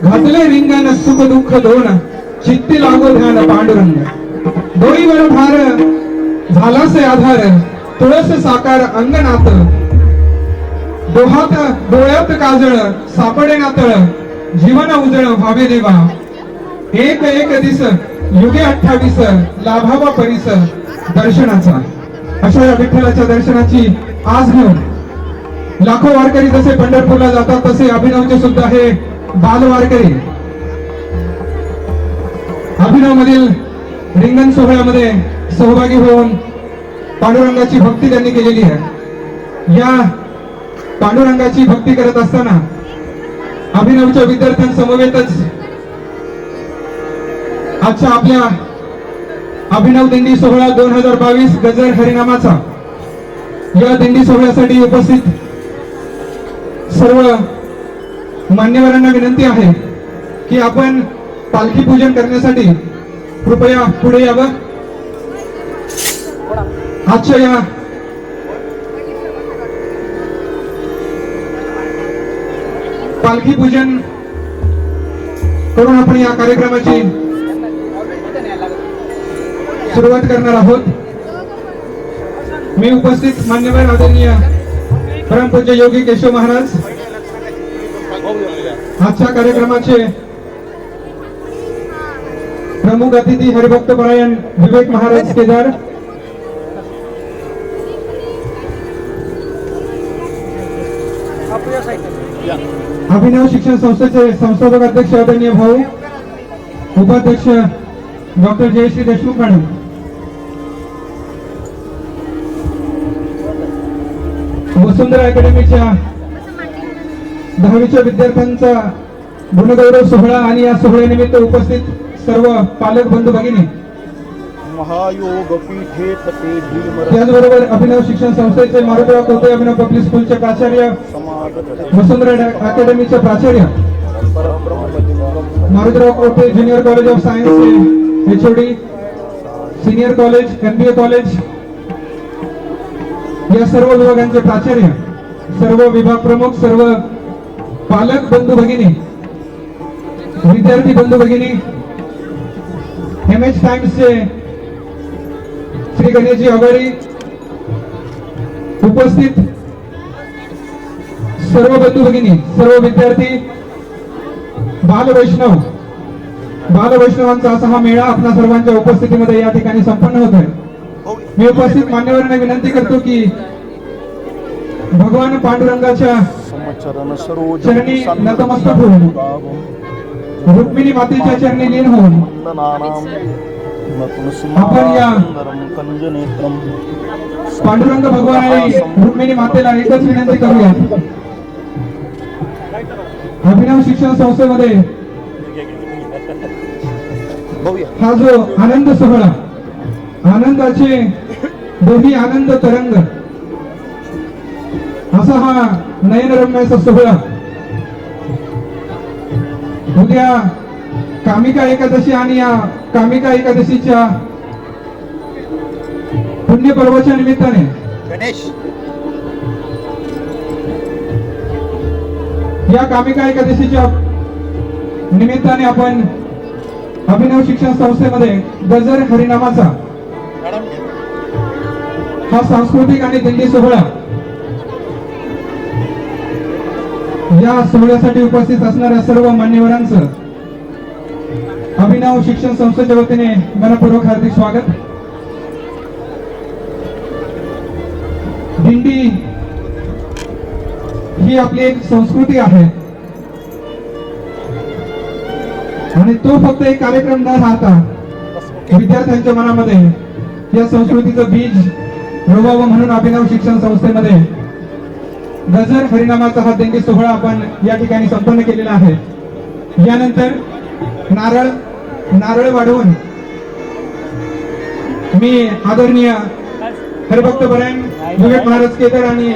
घातले रिंगण सुख दुःख दोन चित्ती लागो ध्यान पांडुरंग डोईवर भार झालासे आधार तुळस साकार अंगणात डोहात डोळ्यात काजळ सापडे नातळ जीवन उजळ व्हावे देवा एक एक दिस युगे 28 लाभावा परिस दर्शनाचा अशा या विठ्ठलाच्या दर्शनाची आज घेऊन लाखो वारकरी जसे पंढरपूरला जातात तसे अभिनवचे सुद्धा हे बाल वारकरी अभिनव मधील रिंगण सोहळ्यामध्ये सहभागी होऊन पांडुरंगाची भक्ती त्यांनी केलेली आहे। या पांडुरंगाची भक्ती करत असताना अभिनवच्या विद्यार्थ्यांसमवेतच आजच्या आपल्या अभिनव दिंडी सोहळा 2022 गजर हरिनामाचा या दिंडी सोहळ्यासाठी उपस्थित सर्व मान्यवरांना विनंती आहे की आपण पालखी पूजन करण्यासाठी कृपया पुढे यावं। आजच्या या पालखी पूजन करून आपण या कार्यक्रमाची सुरुवात करणार आहोत। मी उपस्थित मान्यवर आदरणीय परमपूज्य योगी केशव महाराज आजच्या कार्यक्रमाचे प्रमुख अतिथी हरिभक्त परायण विवेक महाराज केदार, अभिनव शिक्षण संस्थेचे संस्थापक अध्यक्ष आदरणीय भाऊ उपाध्यक्ष डॉक्टर जयश्री देशमुख मॅडम, वसुंधरा अकॅडमीच्या 10वीच्या विद्यार्थ्यांचा गुणगौरव सोहळा आणि या सोहळ्यानिमित्त उपस्थित सर्व पालक बंधू भगिनी, त्याचबरोबर अभिनव शिक्षण संस्थेचे मारुतराव कोटे अभिनव पब्लिक स्कूलचे प्राचार्य, वसुंधरा अकॅडमीचे प्राचार्य, Marutrao Kote junior college of सायन्सचे HOD, senior college, MBA college या सर्व विभागांचे प्राचार्य, सर्व विभाग प्रमुख, सर्व पालक बंधू भगिनी, विद्यार्थी बंधू भगिनी, MH टाइम्सचे श्री गणेशजी आघाडी, उपस्थित सर्व बंधू भगिनी, सर्व विद्यार्थी, बाल वैष्णवांचा असा हा मेळा आपल्या सर्वांच्या उपस्थितीमध्ये या ठिकाणी संपन्न होत आहे। मी उपस्थित मान्यवरांना विनंती करतो की भगवान पांडुरंगाच्या चरणी नतमस्तक होऊन रुक्मिणी मातेच्या चरणी लीन होऊन आपण या पांडुरंग भगवान आणि रुक्मिणी मातेला एकच विनंती करूया। अभिनव शिक्षण संस्थेमध्ये हा जो आनंद सोहळा, आनंदाचे दोन्ही आनंद तरंग असा हा नयनरम्याचा सोहळा उद्या कामिका एकादशी आणि या कामिका एकादशीच्या पुण्यपर्वाच्या निमित्ताने या कामिका एकादशीच्या निमित्ताने आपण अभिनव शिक्षण संस्थेमध्ये गजर हरिनामाचा हा सांस्कृतिक आणि दिंडी सोहळा या सोहळ्यासाठी उपस्थित असणाऱ्या सर्व मान्यवरांचं अभिनव शिक्षण संस्थेच्या वतीने मनपूर्वक हार्दिक स्वागत। दिंडी ही आपली एक संस्कृती आहे आणि तो फक्त एक कार्यक्रम न राहता विद्यार्थ्यांच्या मनामध्ये या संस्कृतीचं बीज रोवावं म्हणून अभिनव शिक्षण संस्थेमध्ये गजर हरिनामाचा हा दिंडी सोहळा आपण या ठिकाणी संपन्न केलेला आहे। यानंतर नारळ वाढवून मी आदरणीय हरिभक्त परायण विवेक महाराज केदार आणि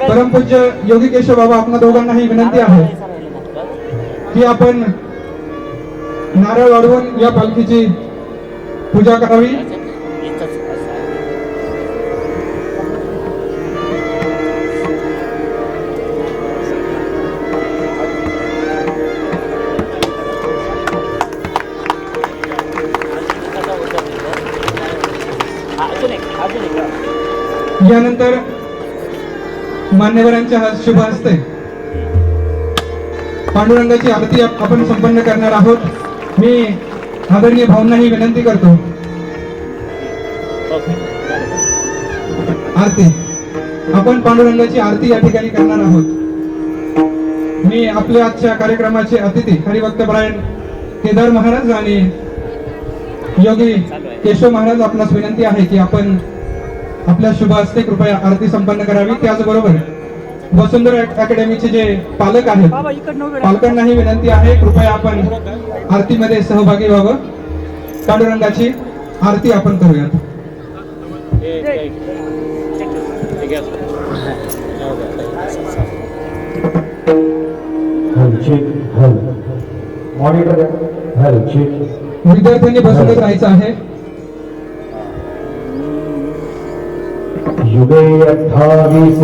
परमपूज्य योगी केशव बाबा आपल्या दोघांनाही विनंती आहे की आपण नारळ वाढवून या पालखीची पूजा करावी। यानंतर मान्यवरांच्या शुभ हस्ते पांडुरंगाची आरती आपण संपन्न करणार आहोत। मी आदरणीय भाऊंना ही विनंती करतो, आरती आपण पांडुरंगाची आरती या ठिकाणी करणार आहोत। मी आपल्या आजच्या कार्यक्रमाचे अतिथी हरिभक्तपरायण केदार महाराज आणि योगी केशव महाराज आपणास विनंती आहे की आपण आपल्या शुभ हस्ते कृपया आरती संपन्न करावी। त्याचबरोबर वसुंधरा अकॅडमीचे जे पालक आहेत पालकांनाही विनंती आहे कृपया आपण आरतीमध्ये सहभागी व्हावं। पांडुरंगाची आरती आपण करूयात। विद्यार्थ्यांनी बसूनच राहायचं आहे। युगे 28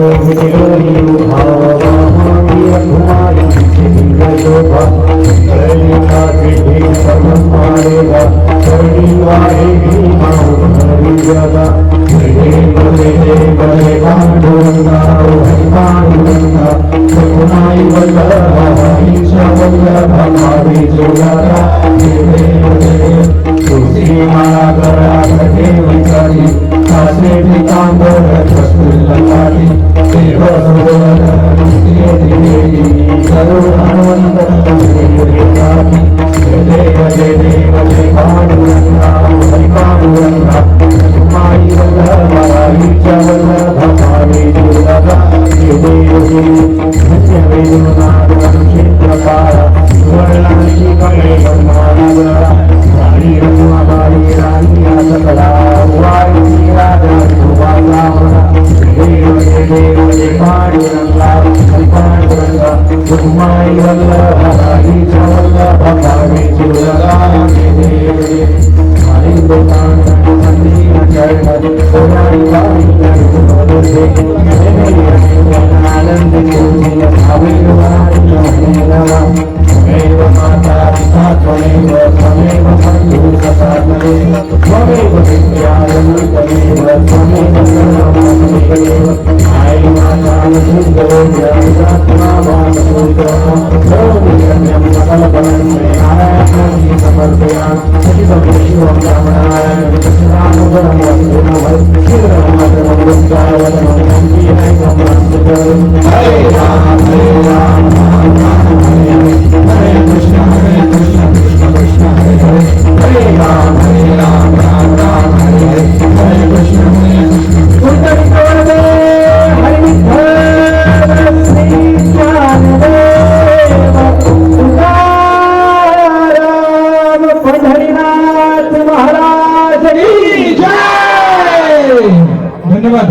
धन्यवाद।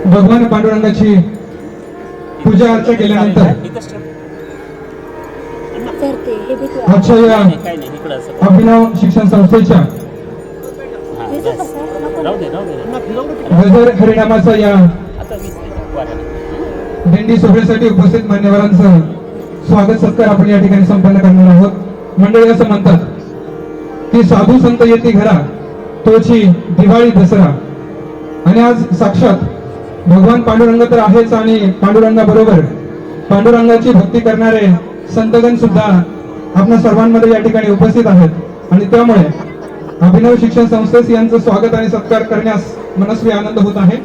भगवान पांडुरंगाची पूजा अर्चा केल्यानंतर आजच्या या अभिनव शिक्षण संस्थेच्या गजर हरिनामाचा या दिंडी सोहळ्यासाठी उपस्थित मान्यवरांचं स्वागत सत्कार आपण या ठिकाणी संपन्न करणार आहोत। मंडळी असं म्हणतात की साधू संत येती घरा तोची दिवाळी दसरा, आणि आज साक्षात भगवान पांडुरंग तर आहेच आणि पांडुरंगाबरोबर पांडुरंगाची भक्ती करणारे संतगण सुद्धा आपल्या सर्वांमध्ये या ठिकाणी उपस्थित आहेत। आणि त्यामुळे अभिनव शिक्षण संस्थेस यांचं स्वागत आणि सत्कार करण्यास मनस्वी आनंद होत आहे।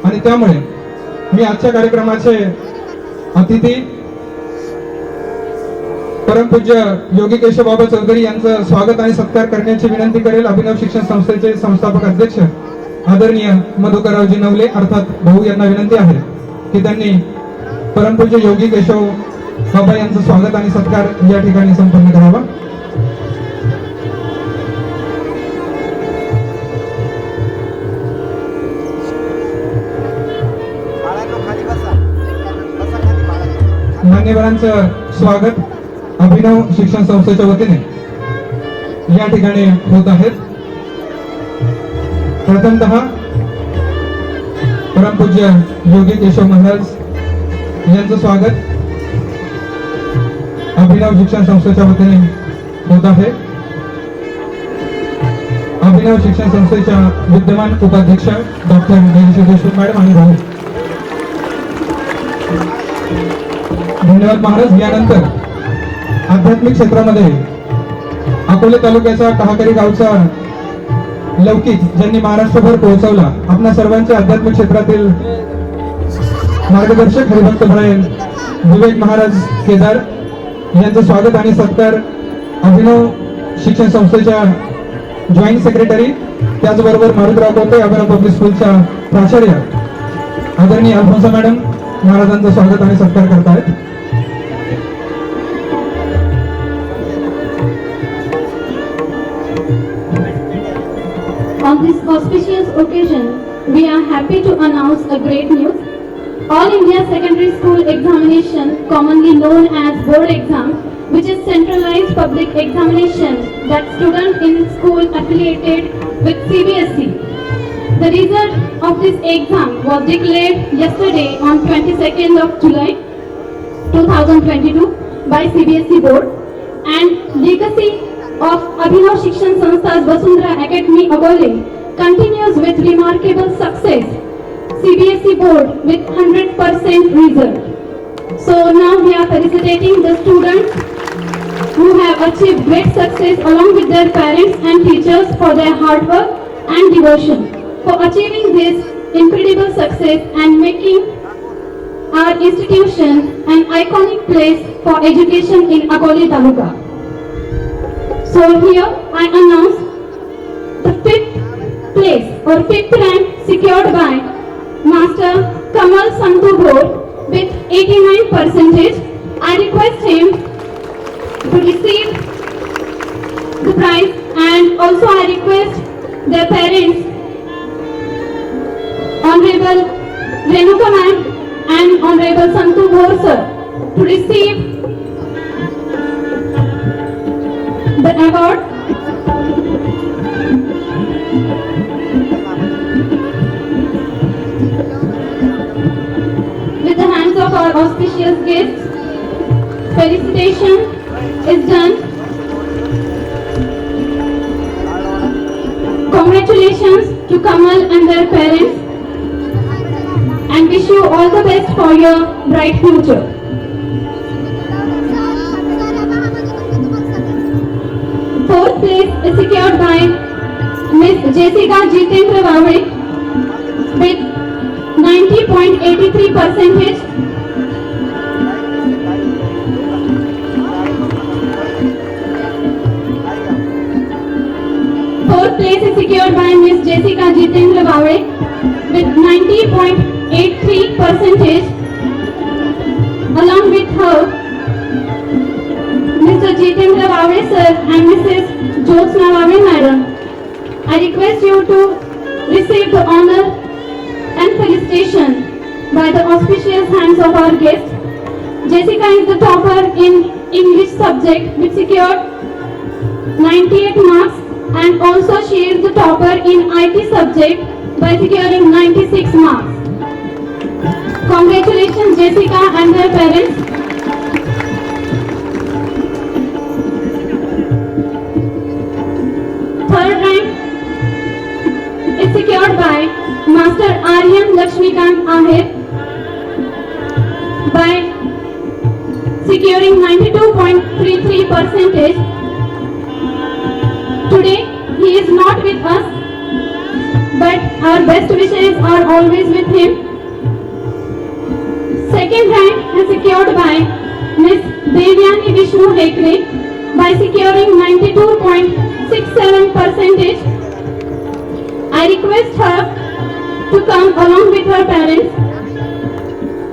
आणि त्यामुळे मी आजच्या कार्यक्रमाचे अतिथी परमपूज्य योगी केशव बाबा चौधरी यांचं स्वागत आणि सत्कार करण्याची विनंती करेल। अभिनव शिक्षण संस्थेचे संस्थापक अध्यक्ष आदरणीय मधुकररावजी नवले अर्थात भाऊ यांना विनंती आहे की त्यांनी परमपूज्य योगी केशव बाबा यांचं स्वागत आणि सत्कार या ठिकाणी संपन्न करावा। मान्यवरांचं स्वागत अभिनव शिक्षण संस्थेच्या वतीने या ठिकाणी होत आहेत। प्रथमतः परमपूज्य योगी केशव महाराज यांचं स्वागत अभिनव शिक्षण संस्थेच्या वतीने होत आहे। अभिनव शिक्षण संस्थेच्या विद्यमान उपाध्यक्ष डॉक्टर देवीश्वर देशमुख मॅडम आणि भाऊ. धन्यवाद महाराज. यानंतर आध्यात्मिक क्षेत्रामध्ये अकोले तालुक्याचा कहाकरी गावचा लौकिक ज्यांनी महाराष्ट्रभर पोहोचवला, आपल्या सर्वांच्या आध्यात्मिक क्षेत्रातील मार्गदर्शक हरिभक्त भरायण विवेक महाराज केदार यांचं स्वागत आणि सत्कार अभिनव शिक्षण संस्थेच्या जॉईंट सेक्रेटरी, त्याचबरोबर मारुतराव कोते अभिनव पब्लिक स्कूलच्या प्राचार्य आदरणीय अल्फोन्सा मॅडम महाराजांचं स्वागत आणि सत्कार करतायत. On this auspicious occasion, we are happy to announce a great news. All India Secondary School Examination, commonly known as board exam, which is centralized public examination that students in school affiliated with CBSE. The result of this exam was declared yesterday on 22nd of July 2022 by CBSE board, and legacy of Abhinav Shikshan Sanstha's Vasundhara Academy Agole continues with remarkable success. CBSE board with 100% result. So now we are felicitating the students who have achieved great success along with their parents and teachers for their hard work and devotion for achieving this incredible success and making our institution an iconic place for education in Akoli Taluka. So here I announce the 5th place or 5th rank secured by Master Kamal Santhu Bhor with 89%. I request him to receive the prize, and also I request their parents, Honorable Renuka ma'am and Honorable Santhu Bhor sir, to receive the award. With the hands of our auspicious guests, felicitation is done. Congratulations to Kamal and their parents, and wish you all the best for your bright future. Fourth place is secured by Miss Jessica Jitendra Vavre with 90.83%. Fourth place is secured by Miss Jessica Jitendra Vavre with 90.83%. Along with her, Mr. Jitendra Vavre sir and Mrs. Jyotsna Vavre madam. I request you to receive the honor and felicitation by the auspicious hands of our guest. Jessica is the topper in English subject which secured 98 marks, and also she is the topper in IT subject by securing 96 marks. Congratulations Jessica and her parents. Third rank is secured by Master Aryan Lakshmikant Ahir by securing 92.33%. Today he is not with us, but our best wishes are always with him. Second rank is secured by Miss Devyani Vishnu Hekre by securing 92.67%. I request her to come along with her parents,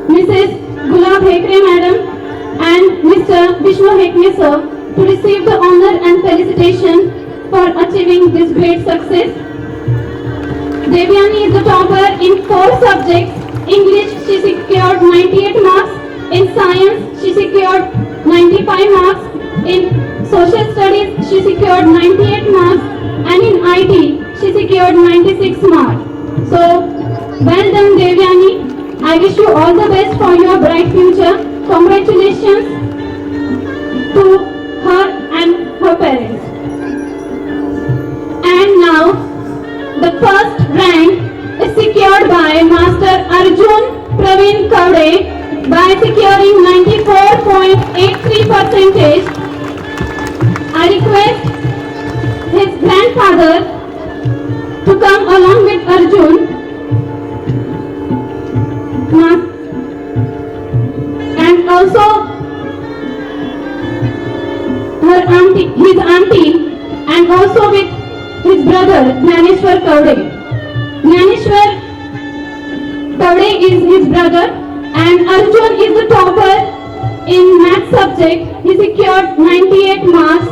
Mrs. Gulab Hekre madam and Mr. Vishnu Hekre sir, to receive the honor and felicitation for achieving this great success. Devyani is the topper in 4 subjects. English she secured 98 marks, in science she secured 95 marks, in social studies she secured 98 marks, and in IT she secured 96 marks. So well done Devyani. I wish you all the best for your bright future. Congratulations to her and her parents. And now 83 percentage. I request his grandfather to come along with Arjun. And also his auntie, and also with his brother Dhaneshwar Kaude. Dhaneshwar Kaude is his brother, and Arjun is the topper in math subject. He secured 98 marks.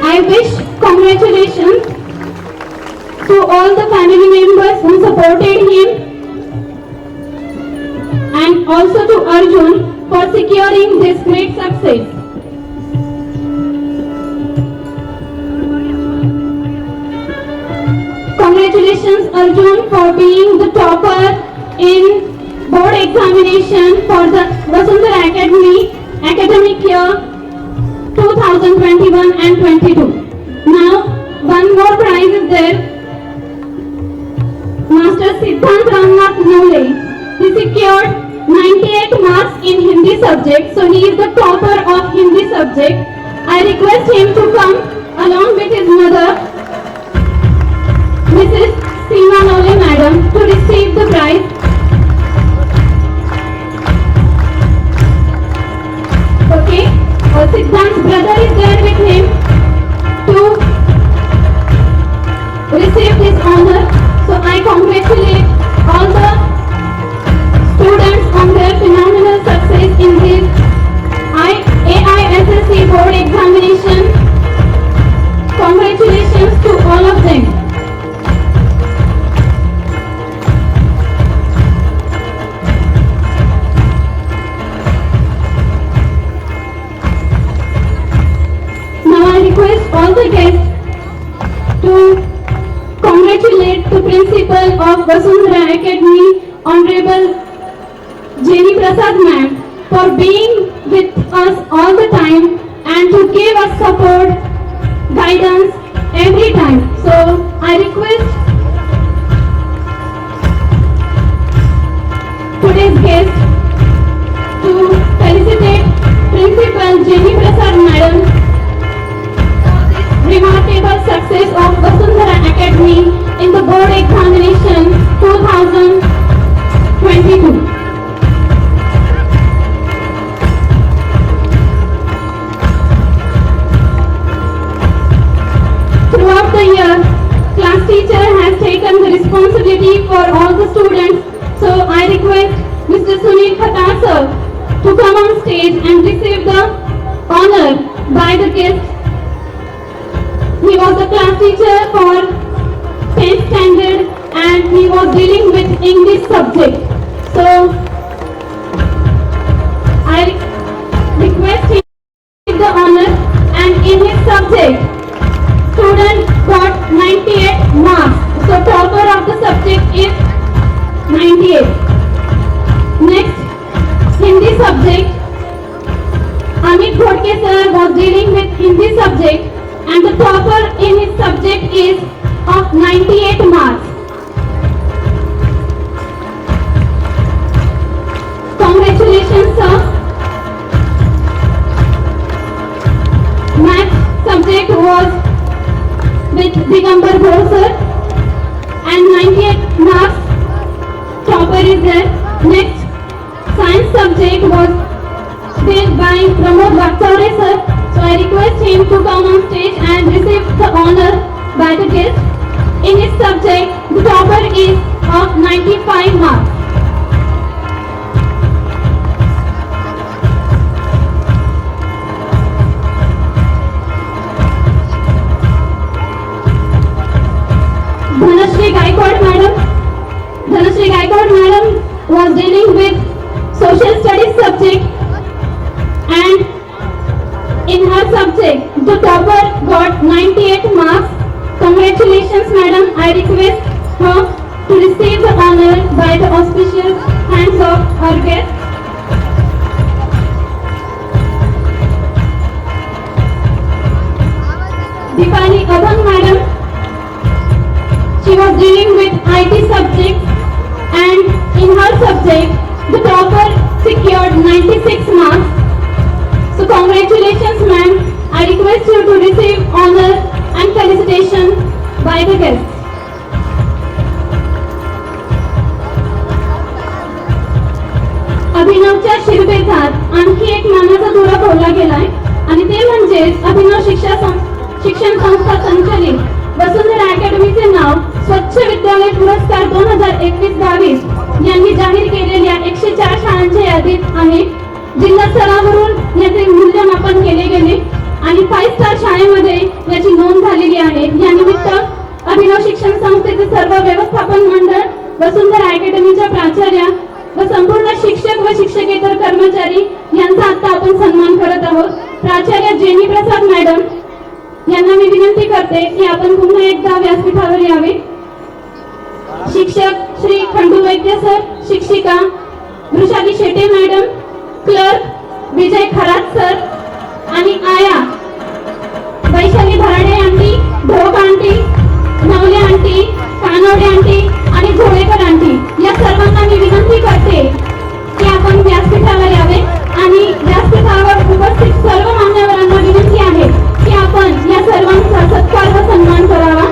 I wish congratulations to all the family members who supported him, and also to Arjun for securing this great success. Congratulations Arjun for being the topper in board examination for the Vasundhara Academy academic year 2021 and 22. Now one more prize is there. Master Siddhant Ramnath Nole. He secured 98 marks in Hindi subject, so he is the topper of Hindi subject. I request him to come along with his mother, Mrs. Seema Nole Madam, to receive the prize. Okay, Siddhant's brother is there with him to receive this honor. So I congratulate all the students on their phenomenal success in this AISSC board examination. Congratulations to all of them. Now I request all the guests to congratulate the principal of Vasundhara Academy, Honorable Jenny Prasad ma'am, for being with us all the time and to give us support, guidance every time. So I request today's guest to felicitate Principal Jenny Prasad madam for this remarkable success of Vasundhara Academy in the board examination 2022. Throughout the year, class teacher has taken the responsibility for all the students. So I request Mr. Sunil Khatar sir to come on stage and receive the honor by the guest. He was the class teacher for 10th standard and he was dealing with English subject. So I request him to take the honor, and in his subject student got 98 marks. So topper of the subject is 98. Next, Hindi subject. Amit Ghodke sir was dealing with Hindi subject and the topper in his subject is of 98 marks. Congratulations sir. Math subject was with Digambar Ghosh sir and 98 marks. Topper is there. Next, science subject was filled by Pramod Vatsare sir. So I request him to come on stage and receive the honor by the guest. In his subject, the topper is of 95 marks. Dhanashree Gaikwad madam. Dhanashree Gaikwad madam was dealing with social studies subject, and in her subject the topper got 98 marks. Congratulations madam. I request her to receive the honor by the auspicious hands of our guest. Dipali Abhang madam. She was dealing with IT subject, and in her subject the topper secured 96 marks. So congratulations ma'am. I request you to receive honor and felicitation by the guests. अभिनवच्या शिरपेचात आणखी एक मानाचा दुरा ठेवला गेलाय आणि ते म्हणजे अभिनव शिक्षण संस्था संचलित वसुंधरा अकॅडमीचे नाव स्वच्छ विद्यालय पुरस्कार 2021-22 यांनी जाहीर केलेल्या 104 शाळांच्या यादीत आहे. जिल्हा स्तरावरून याचे मूल्यमापन केले गेले आणि 5 स्टार शाळेमध्ये याची नोंद झालेली आहे. या निमित्त अभिनव शिक्षण संस्थेचे सर्व व्यवस्थापन मंडळ, वसुंधरा अकॅडमीच्या प्राचार्या व संपूर्ण शिक्षक व शिक्षकेतर कर्मचारी यांचा आता आपण सन्मान करत आहोत. प्राचार्य जेनी प्रसाद मॅडम यांना मी विनंती करते की आपण पुन्हा एकदा व्यासपीठावर यावे. शिक्षक श्री खंडू वैद्य सर, शिक्षिका Vrushali Shete madam, clerk Vijay Kharat sir आणि आया Vaishali Bharade aunty, Dhok aunty, Navale aunty, Kanwade aunty आणि झोळेकर आंटी या सर्वांना मी विनंती करते की आपण व्यासपीठावर यावे आणि व्यासपीठावर उपस्थित सर्व मान्यवरांना विनंती आहे की आपण या सर्वांचा सत्कार व सन्मान करावा.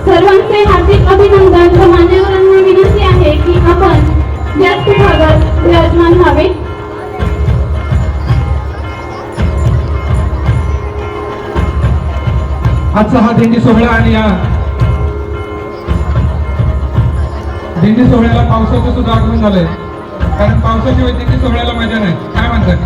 सर्वांचे हार्दिक अभिनंदन व मान्यवरांना विनंती आहे की आपण व्यासपीठावर विराजमान व्हावे. आजचा हा दिंडी सोहळा आणि या दिंडी सोहळ्याला पावसाचं सुद्धा आगमन झालंय, कारण पावसाशिवाय दिंडी सोहळ्याला मजा नाही, काय म्हणतात.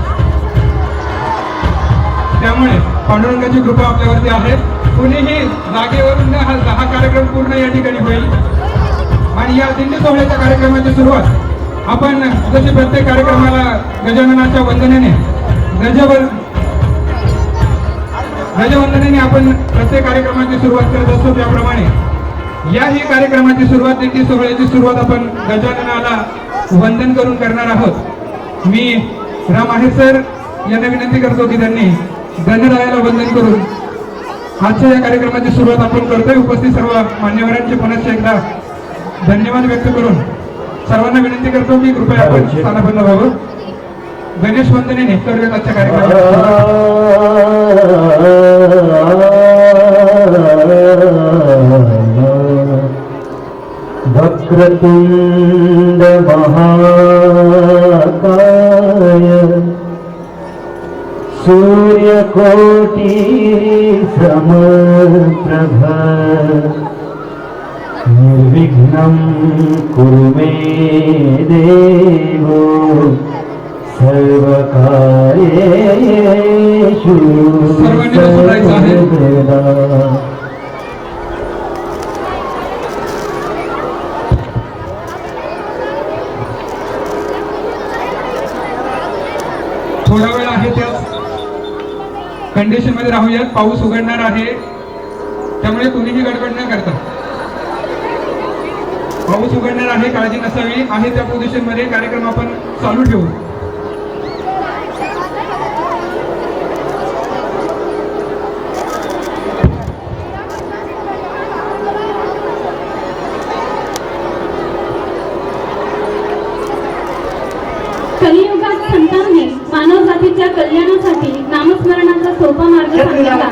त्यामुळे पांडुरंगाची कृपा आपल्यावरती आहे. कुणीही जागेवरून हा कार्यक्रम पूर्ण या ठिकाणी होईल आणि या दिंडी सोहळ्याच्या कार्यक्रमाची सुरुवात आपण जशी प्रत्येक कार्यक्रमाला गजाननाच्या वंदनेने गजवंदनेने आपण प्रत्येक कार्यक्रमाची सुरुवात करत असतो, त्याप्रमाणे याही कार्यक्रमाची सुरुवात, दिंडी सोहळ्याची सुरुवात आपण गजाननाला वंदन करून करणार आहोत. मी राम आहे सर यांना विनंती करतो की त्यांनी गणरायाला वंदन करून आजच्या या कार्यक्रमाची सुरुवात आपण करतोय. उपस्थित सर्व मान्यवरांचे पुनश्च एकदा धन्यवाद व्यक्त करून सर्वांना विनंती करतो की कृपया आपण स्थानापन्न व्हावं. गणेश वंदनेने करूयात आजच्या कार्यक्रमात. वक्रतुंड महाकाय सूर्यकोटि समप्रभ निर्विघ्नं कुरु मे देवो सर्वकार्येषु सर्वदा. थोडा वेळ आहे त्याच कंडिशन मध्ये राहूयात. पाऊस उघडणार आहे, त्यामुळे कुणीही गडबड न करता पाऊस उघडणार आहे, काळजी नसावी. आहे त्या पोझिशन मध्ये कार्यक्रम आपण चालू ठेवू. कलियुगात संतांनी मानव जातीच्या कल्याणासाठी नामस्मरणाचा सोपा मार्ग सांगितला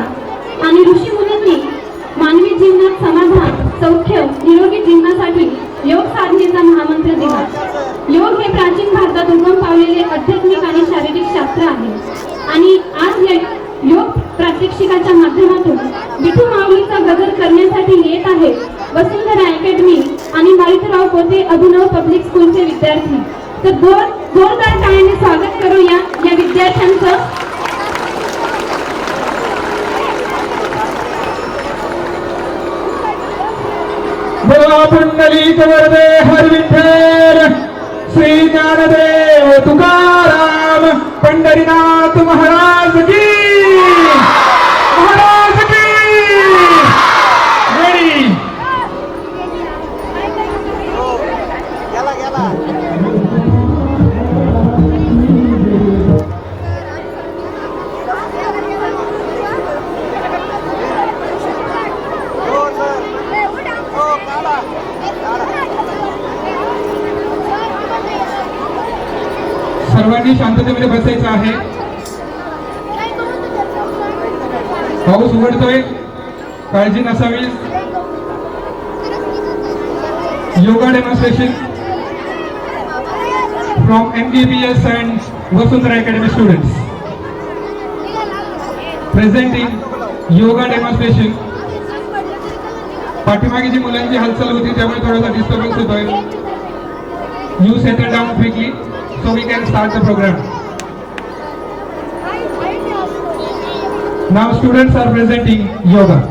आणि ऋषी मुनींनी मानवी जीवनात समाधान, सौख्य, निरोगी जीवनासाठी योग साधनेचा महामंत्र दिला. योग हे प्राचीन भारतात उगम पावलेले आध्यात्मिक आणि शारीरिक शास्त्र आहे आणि आज या योग प्रात्यक्षिकाच्या माध्यमातून विठू माऊलीचा गजर करण्यासाठी येत आहे वसुंधरा अकॅडमी आणि मारुतीराव पोते अभिनव पब्लिक स्कूलचे विद्यार्थी. तर जोरदार टाळ्याने स्वागत करूया या विद्यार्थ्यांचं. बोला पुंडलिक वरदे हर विठ्ठल, श्री ज्ञानदेव तुकाराम, पंढरीनाथ महाराज की, महाराज की. रेडी. सर्वांनी शांततेमध्ये बसायचं आहे. पाऊस उघडतोय, काळजी नसावी. Yoga demonstration from MKBS and Vasundhara Academy students presenting yoga demonstration. पाठीमागे जी मुलांची हालचाल होती त्यामुळे थोडासा डिस्टर्बन्स होतोय. You settle down quickly so we can start the program. Now students are presenting yoga.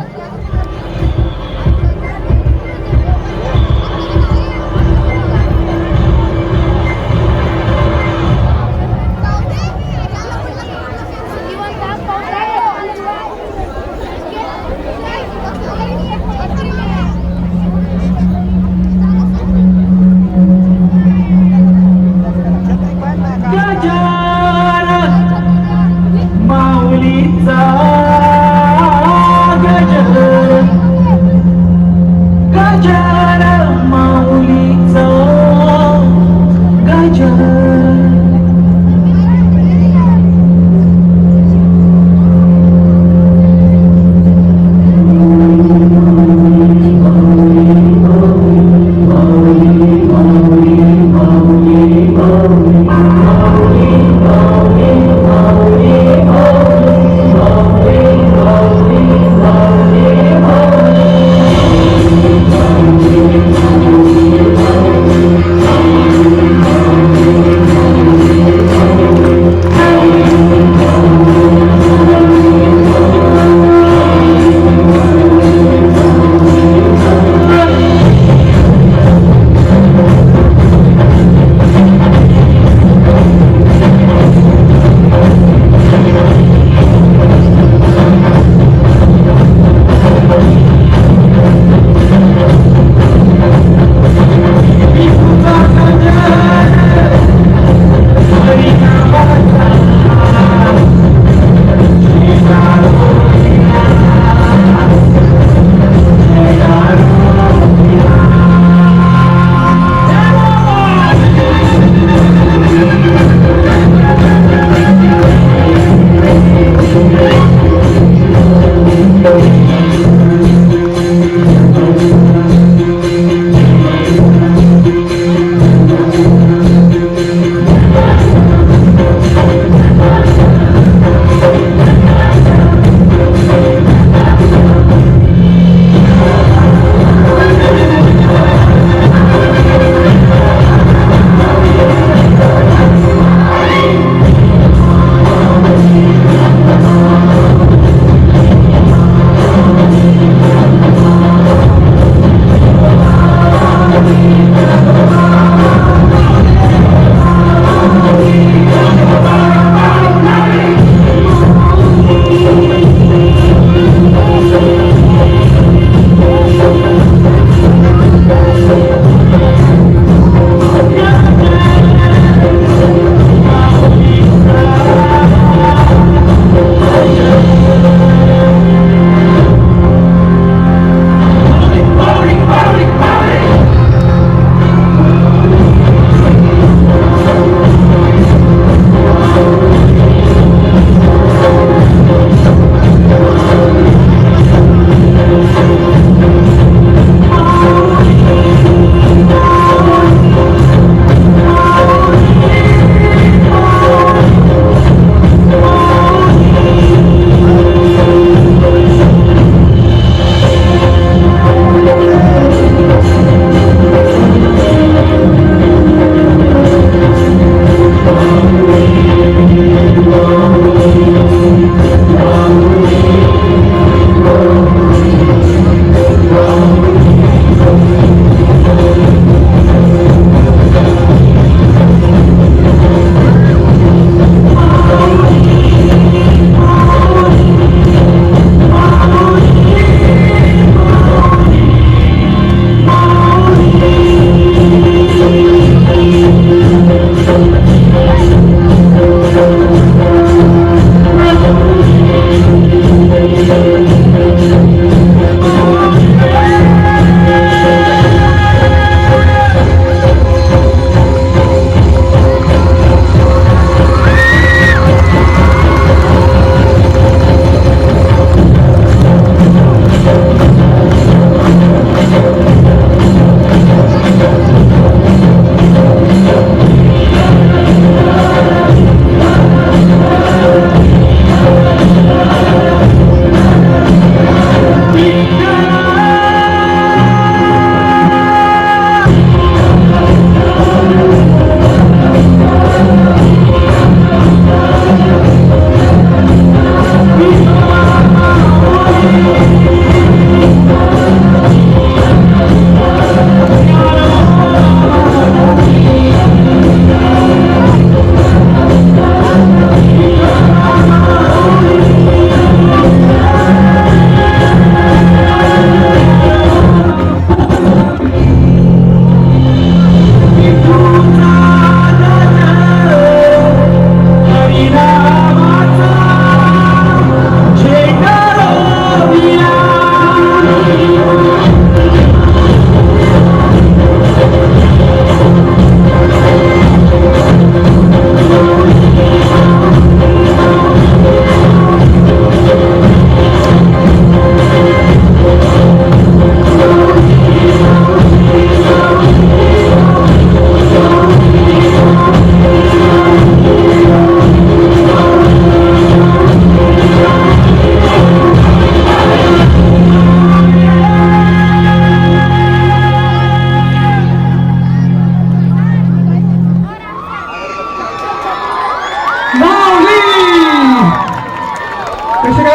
Gajanan माऊलीचा Gajanan Gajanan माऊलीचा Gajanan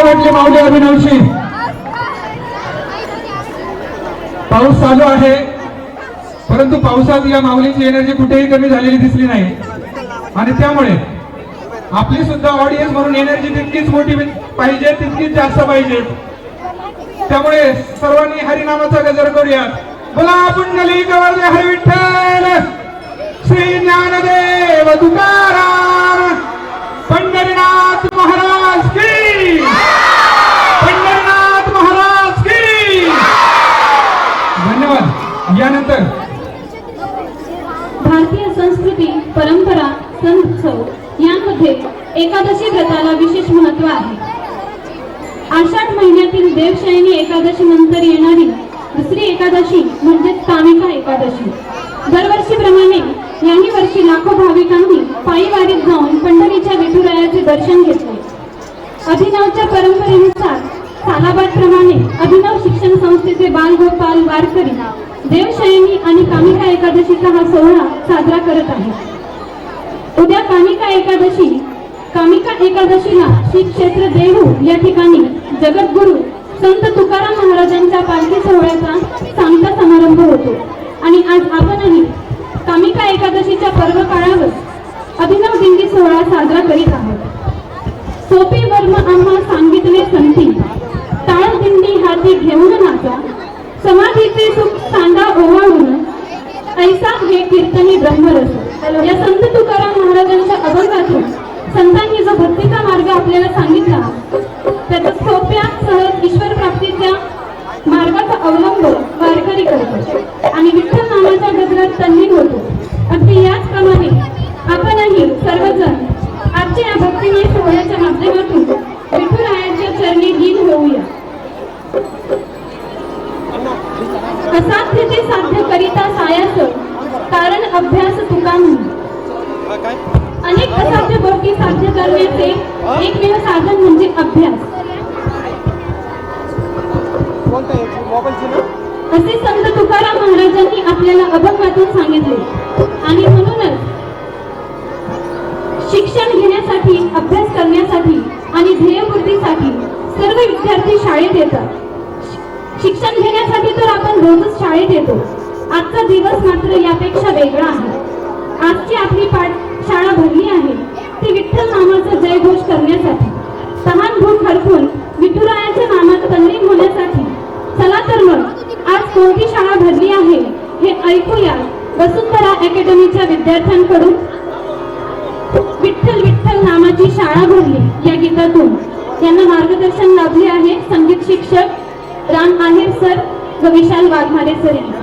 काय वाटले माऊली अभिनवशी? पाऊस चालू आहे, परंतु पावसात या माऊलीची एनर्जी कुठेही कमी झालेली दिसली नाही. आणि त्यामुळे आपली सुद्धा ऑडियन्स म्हणून एनर्जी तितकीच मोठी पाहिजे, तितकीच जास्त पाहिजे. त्यामुळे सर्वांनी हरिनामाचा गजर करूया. बोला पुंडलिक वरदे हरी विठ्ठल, श्री ज्ञानदेव तुकाराम, पंढरीनाथ महाराज की, पंढरीनाथ महाराज की. धन्यवाद. यानंतर भारतीय संस्कृती, परंपरा, सण उत्सव यांमध्ये एकादशी व्रताला विशेष महत्त्व आहे. आषाढ महिन्यातील देवशयनी एकादशी नंतर येणारी दुसरी एकादशी म्हणजे कामिका एकादशी. दरवर्षीप्रमाणे याही वर्षी लाखो भाविकांनी पायी वारीत जाऊन पंढरीच्या विठुरायाचे दर्शन घेतले. अभिनवच्या परंपरेनुसार सालाबादप्रमाणे अभिनव शिक्षण संस्थेचे बालगोपाल वारकरी देवशयनी आणि कामिका एकादशीचा हा सोहळा साजरा करत आहेत. उद्या कामिका एकादशी. कामिका एकादशीला श्री क्षेत्र देहू या ठिकाणी जगद्गुरु संत तुकाराम महाराजांच्या पालखी सोहळ्याचा सांगता समारंभ होतो. आणि आज आपणही कामिका एकादशीच्या पर्व काळावर अभिनव दिंडी सोहळा साजरा करीत आहोत. सोपी वर्म आम्हा सांगितले संती, टाळ दिंडी हाती घेऊन नाचा, समाधीचे सुख सांगा ओवाळून, ऐसा हे कीर्तनी ब्रह्मरस. या संत तुकाराम महाराजांच्या अभंगातून संतांनी जो भक्तीचा मार्ग आपल्याला सांगितला, त्याचा सोप्या सहज ईश्वर प्राप्तीच्या मार्गाचा अवलंब वारकरी करतो आणि विठ्ठल नामाच्या गजरात तल्लीन होतो. अगदी याचप्रमाणे आपणही सर्वजण आजच्या या भक्तिमय सोहळ्याच्या माध्यमातून विठुरायाच्या चरणी लीन होऊया. असाध्य ते साध्य करिता सायास, कारण अभ्यास तुका म्हणून. अनेक असाध्य गोष्टी साध्य करण्याचे एकमेव साधन म्हणजे अभ्यास, असे संत तुकाराम महाराजांनी आपल्याला अभंगातून सांगितले. आणि म्हणूनच शिक्षण घेण्यासाठी, अभ्यास करण्यासाठी आणि ध्येयपूर्तीसाठी सर्व विद्यार्थी शाळेत येतात. शिक्षण घेण्यासाठी तर आपण रोजच शाळेत येतो. आजचा दिवस मात्र यापेक्षा वेगळा आहे. आजची आपली शाळा भरली आहे ती विठ्ठल नामाचा जयघोष करण्यासाठी, तहान भूक हरपून विठुरायाच्या नामात तल्लीन होण्यासाठी. चला तर मग आज कोणती शाळा भरली आहे हे ऐकूया वसुंधरा अकॅडमीच्या विद्यार्थ्यांकडून. विठ्ठल विठ्ठल नामाची शाळा भरली या गीतातून यांना मार्गदर्शन लाभले आहे संगीत शिक्षक राम आहेर सर व विशाल वाघमारे सर यांनी.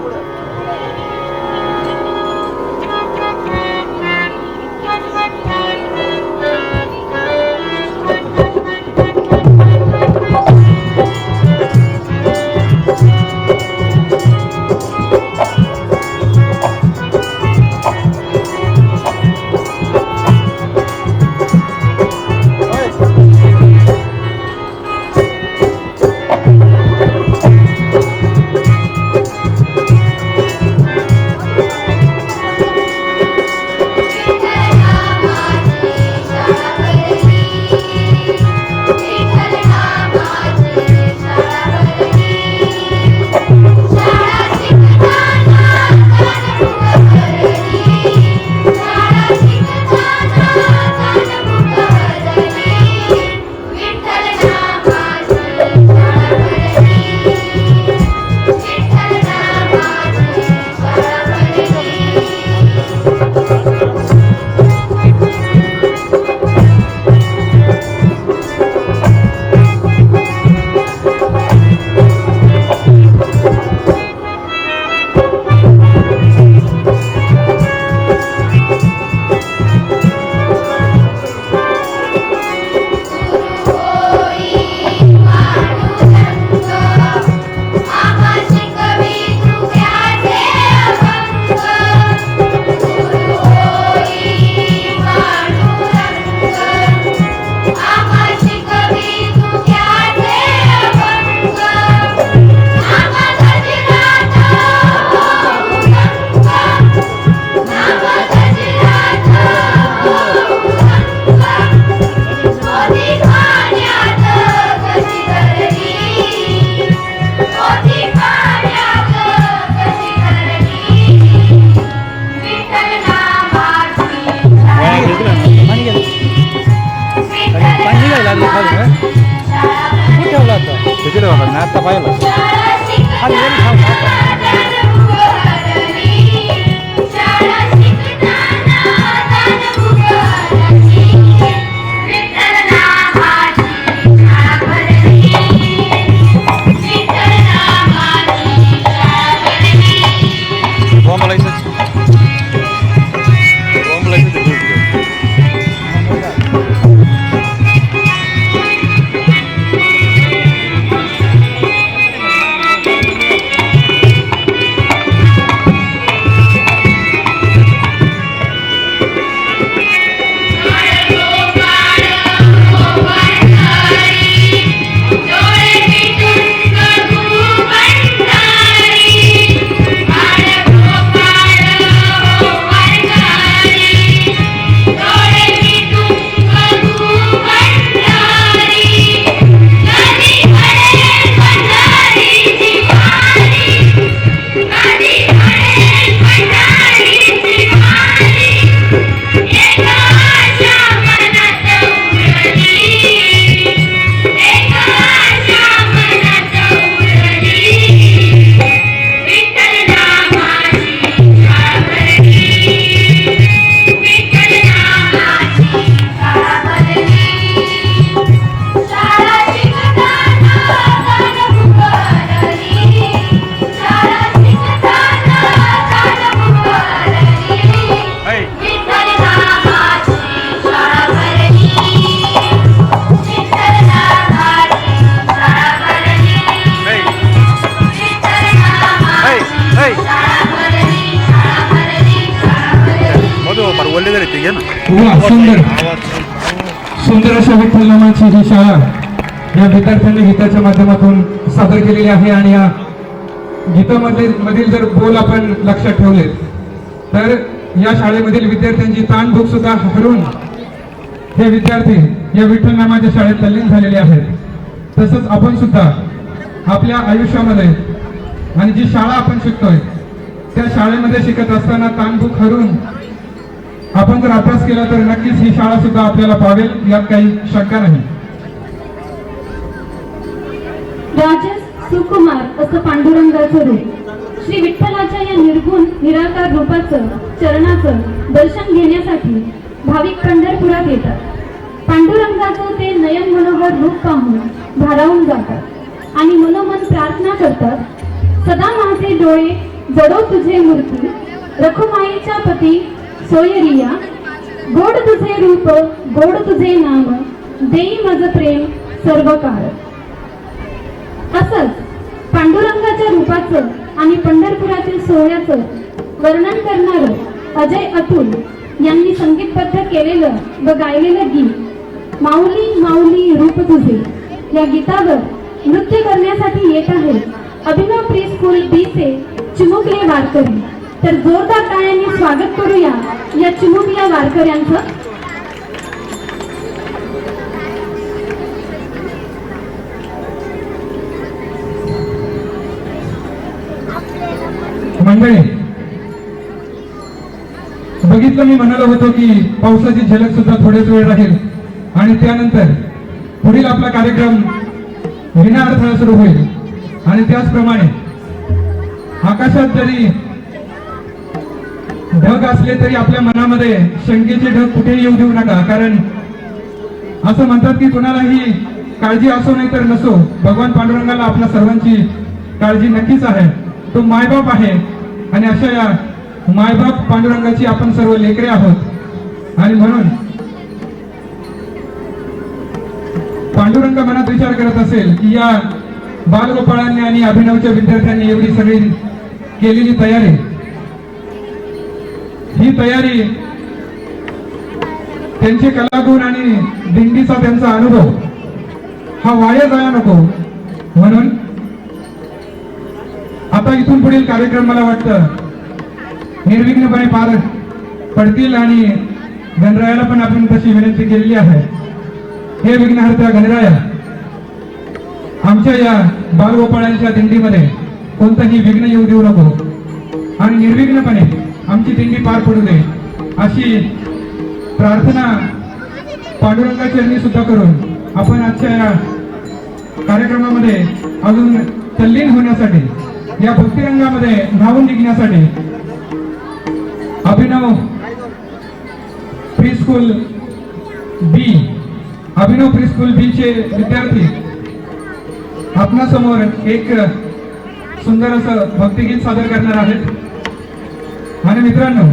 आता पाहिलं शाळा आणि शिकताना येऊन खाऊ आता. दान उभारली. शाळा शिकताना दान उभारली. विठ्ठल नामाची शाळा भरली. विठ्ठल नामाची शाळा भरली. बोंबलायचं बोलले तरी ते घे ना वा सुंदर सुंदर अशा विठ्ठल नामाची ही शाळा या विद्यार्थ्यांनी गीताच्या माध्यमातून सादर केलेली आहे. आणि या गीतामधील जर बोल आपण लक्षात ठेवले तर या शाळेमधील विद्यार्थ्यांची ताणभूक सुद्धा हरून हे विद्यार्थी या विठ्ठल नामाच्या शाळेत तल्लीन झालेले आहेत. तसंच आपण सुद्धा आपल्या आयुष्यामध्ये आणि जी शाळा आपण शिकतोय त्या शाळेमध्ये शिकत असताना ताणभूक हरून आपण जर अभ्यास केला तर नक्कीच ही शाळा सुद्धा आपल्याला पावेल यात काही शंका नाही. राजस सुकुमार असं पांडुरंगाचं रूप श्री विठ्ठलाच्या या निर्गुण निराकार रूपाचं चरणाचं दर्शन घेण्यासाठी भाविक पंढरपुरात येतात. पांडुरंगाचं ते नयन मनोहर रूप पाहून भारावून जातात आणि मनोमन प्रार्थना करतात, सदा माझे डोळे जडो तुझे मूर्ती, रखुमाईच्या पती सोयरिया, गोड तुझे रूप गोड तुझे नाम, देई मज प्रेम सर्व काळ. असंच पांडुरंगाच्या रूपाचं आणि पंढरपुरातील सोहळ्याचं वर्णन करणारं अजय अतुल यांनी संगीतबद्ध केलेलं व गायलेलं गीत माऊली माऊली रूप तुझे या गीतावर नृत्य करण्यासाठी येत आहे अभिनव प्री स्कूल बी चे चिमुकले वारकरी. तर जोरदार टाळ्यांनी स्वागत करूया या चिमुकल्या वारकऱ्यांचं. मंडळी, बघितलं मी म्हणालो होतो की पावसाची झलक सुद्धा थोडेच वेळ राहील आणि त्यानंतर पुढील आपला कार्यक्रम विना अडथळा सुरू होईल. आणि त्याचप्रमाणे आकाशात जरी ढग असले तरी आपल्या मनामध्ये शंकेचे ढग कुठेही येऊ देऊ नका. कारण असं म्हणतात की कुणालाही काळजी असो नाही तर नसो, भगवान पांडुरंगाला आपल्या सर्वांची काळजी नक्कीच आहे. तो मायबाप आहे आणि अशा या मायबाप पांडुरंगाची आपण सर्व लेकरे आहोत. आणि म्हणून पांडुरंग मनात विचार करत असेल की या बालगोपाळांनी आणि अभिनवच्या विद्यार्थ्यांनी एवढी सगळी केलेली तयारी, ही तयारी त्यांचे कलागुण आणि दिंडीचा त्यांचा अनुभव हा वाया जाया नको. म्हणून आता इथून पुढील कार्यक्रम मला वाटतं निर्विघ्नपणे पार पडतील आणि गणरायाला पण आपण तशी विनंती केलेली आहे. हे विघ्नहर्त्या गणराया, आमच्या या बालगोपाळांच्या दिंडीमध्ये कोणतंही विघ्न येऊ देऊ नको आणि निर्विघ्नपणे आमची दिंडी पार पडू दे अशी प्रार्थना पांडुरंगाचरणी सुद्धा करून आपण आजच्या या कार्यक्रमामध्ये अजून तल्लीन होण्यासाठी, या भक्तिरंगामध्ये न्हावून निघण्यासाठी अभिनव प्री स्कूल बी चे विद्यार्थी आपणासमोर एक सुंदर असं भक्तिगीत सादर करणार आहेत. आणि मित्रांनो,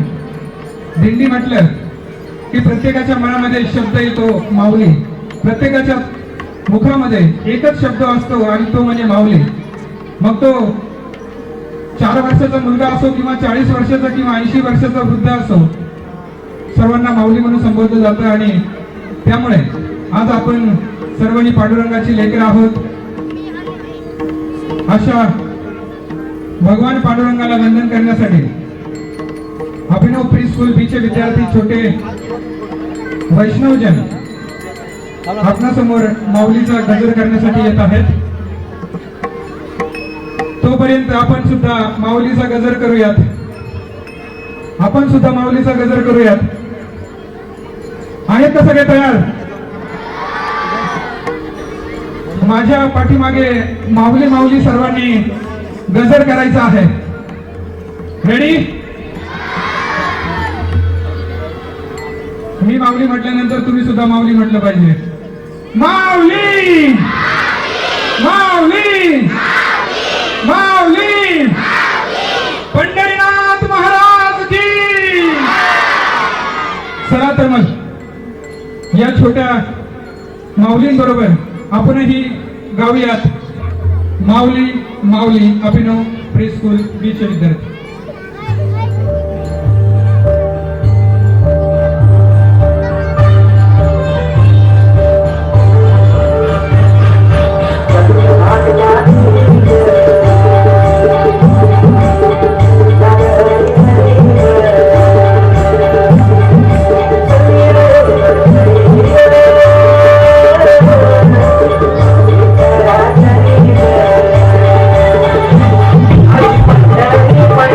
दिंडी म्हटलं की प्रत्येकाच्या मनामध्ये शब्द येतो माऊली. प्रत्येकाच्या मुखामध्ये एकच शब्द असतो आणि तो म्हणजे माऊली. मग तो 4 वर्षाचा मुलगा असो किंवा 40 वर्षाचा किंवा 80 वर्षाचा वृद्ध असो, सर्वांना माऊली म्हणून संबोधलं जातं. आणि त्यामुळे आज आपण सर्वांनी पांडुरंगाची लेकरं आहोत. अशा भगवान पांडुरंगाला वंदन करण्यासाठी अभिनव प्री स्कूल बी चे विद्यार्थी छोटे वैष्णवजन आपणासमोर माऊलीचा गजर करण्यासाठी येत आहेत. तोपर्यंत आपण सुद्धा माऊलीचा गजर करूयात. आपण सुद्धा माऊलीचा गजर करूयात. आहेत का सगळे तयार? माझ्या पाठीमागे माऊली माऊली सर्वांनी गजर करायचा आहे. रेडी? मी माऊली म्हटल्यानंतर तुम्ही सुद्धा माऊली म्हटलं पाहिजे. माऊली माऊली माऊली, पंढरीनाथ महाराज की. चला तर मग या छोट्या माऊलींबरोबर आपणही गाऊयात माऊली माऊली अभिनव प्री स्कूल बी चे विद्यार्थी. पंढरी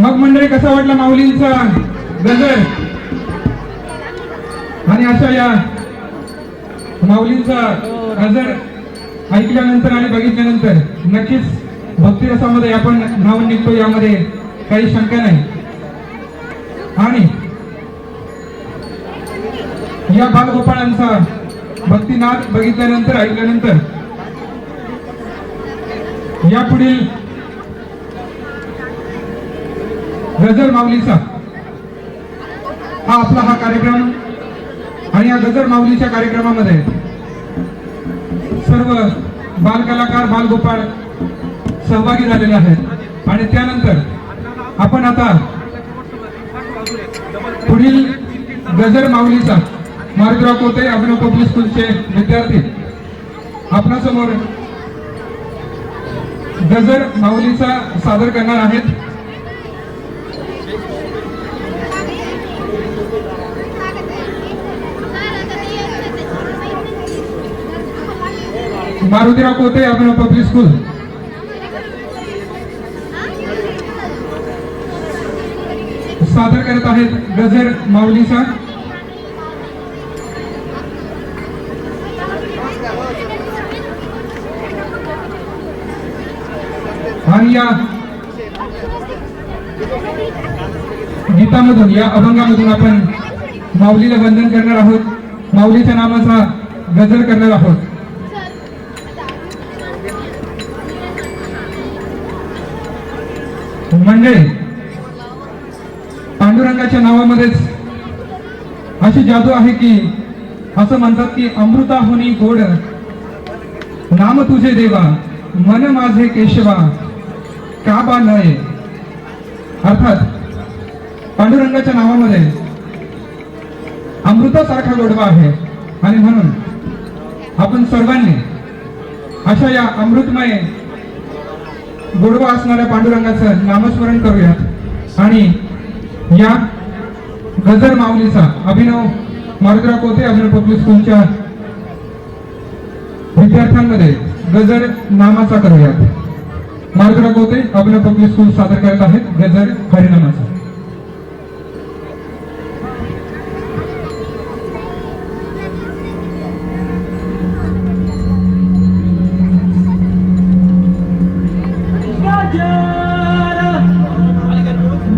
मग मंडळी कसा वाटला माऊलींचा गजर? आणि अशा या माऊलींचा गजर ऐकल्यानंतर आणि बघितल्यानंतर नक्कीच भक्तिरसामध्ये आपण न्हावून निघतो, यामध्ये काही शंका नाही. आणि या बालगोपाळांचा भक्तिनाद बघितल्यानंतर ऐकल्यानंतर या पुढील गजर माऊलीचा हा कार्यक्रम. आणि या गजर माऊलीच्या कार्यक्रमामध्ये सर्व बालकलाकार बालगोपाळ सहभागी झालेले आहेत. आणि त्यानंतर आपण आता पुढील गजर माऊलीचा मारुतीराव कोते अभिनव पब्लिक स्कूलचे विद्यार्थी आपणासमोर गजर माऊलीचा सादर करणार आहेत. मारुतीराव कोते अभिनव पब्लिक स्कूल. सादर करत आहेत गजर माऊलीचा. आणि या गीतामधून या अभंगामधून आपण माऊलीला वंदन करणार आहोत, माऊलीच्या नामाचा गजर करणार आहोत. मंडळी, पांडुरंगाच्या नावामध्येच अशी जादू आहे की असं म्हणतात की अमृताहुनी गोड नाम तुझे देवा, मन माझे केशवा का बा नये. अर्थात पांडुरंगाच्या नावामध्ये अमृतासारखा गोडवा आहे. आणि म्हणून आपण सर्वांनी अशा या अमृतमय गोडवा असणाऱ्या पांडुरंगाचं नामस्मरण करूयात. आणि या गजर माऊलीचा अभिनव मारुतीराव कोते अभिनव पब्लिक स्कूलच्या विद्यार्थ्यांमध्ये गजर नामाचा करूयात. मारुतीराव कोते अभिनव पब्लिक स्कूल सादर करत आहेत गजर हरिनामाचा.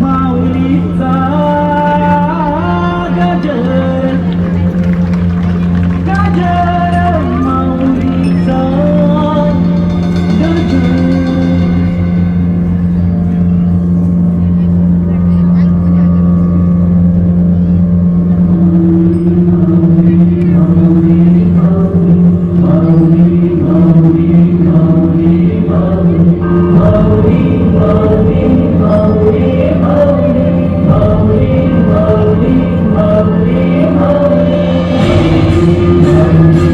माऊलीचा गजर, गजर माऊलीचा गजर. Thank you.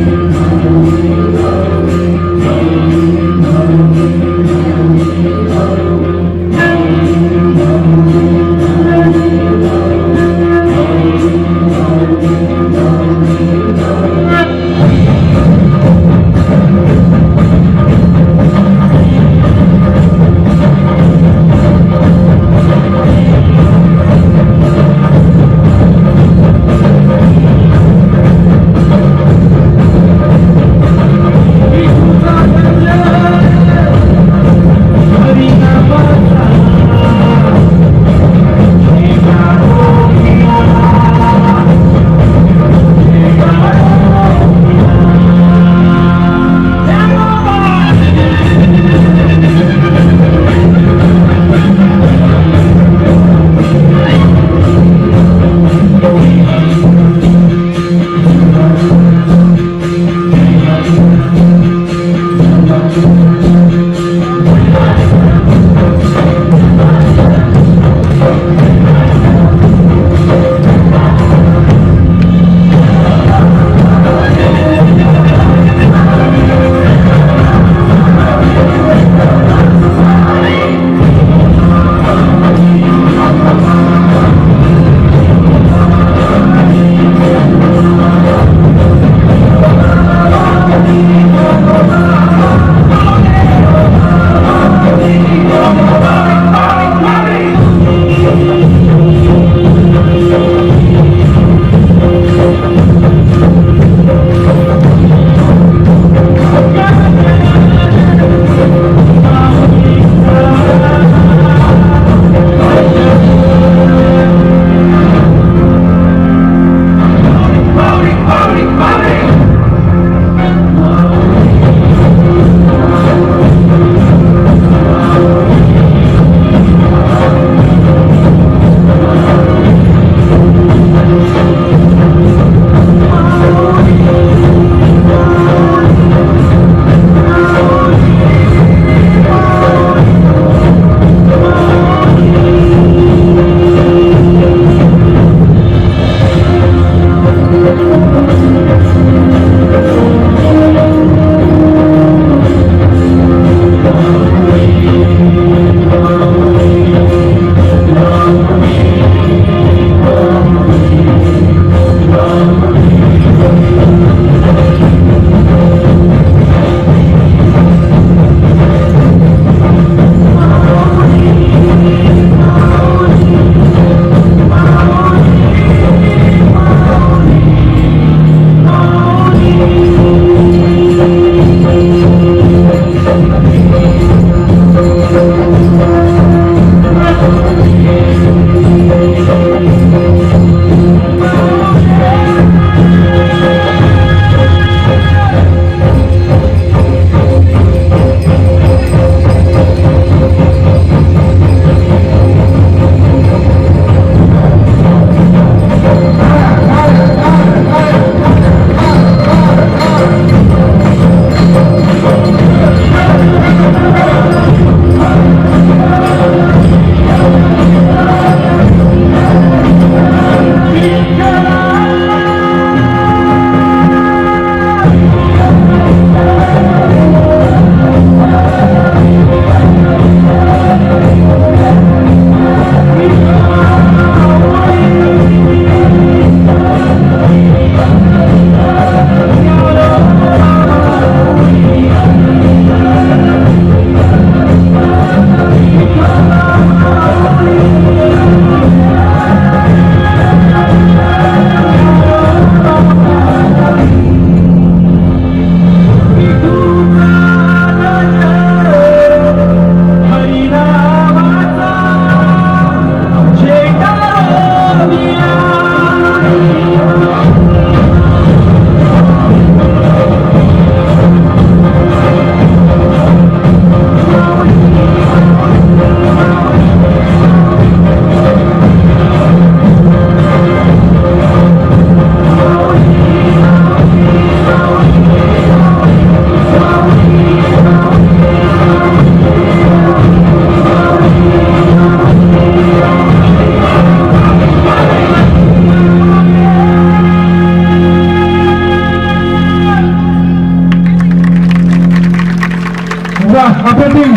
अप्रतिम.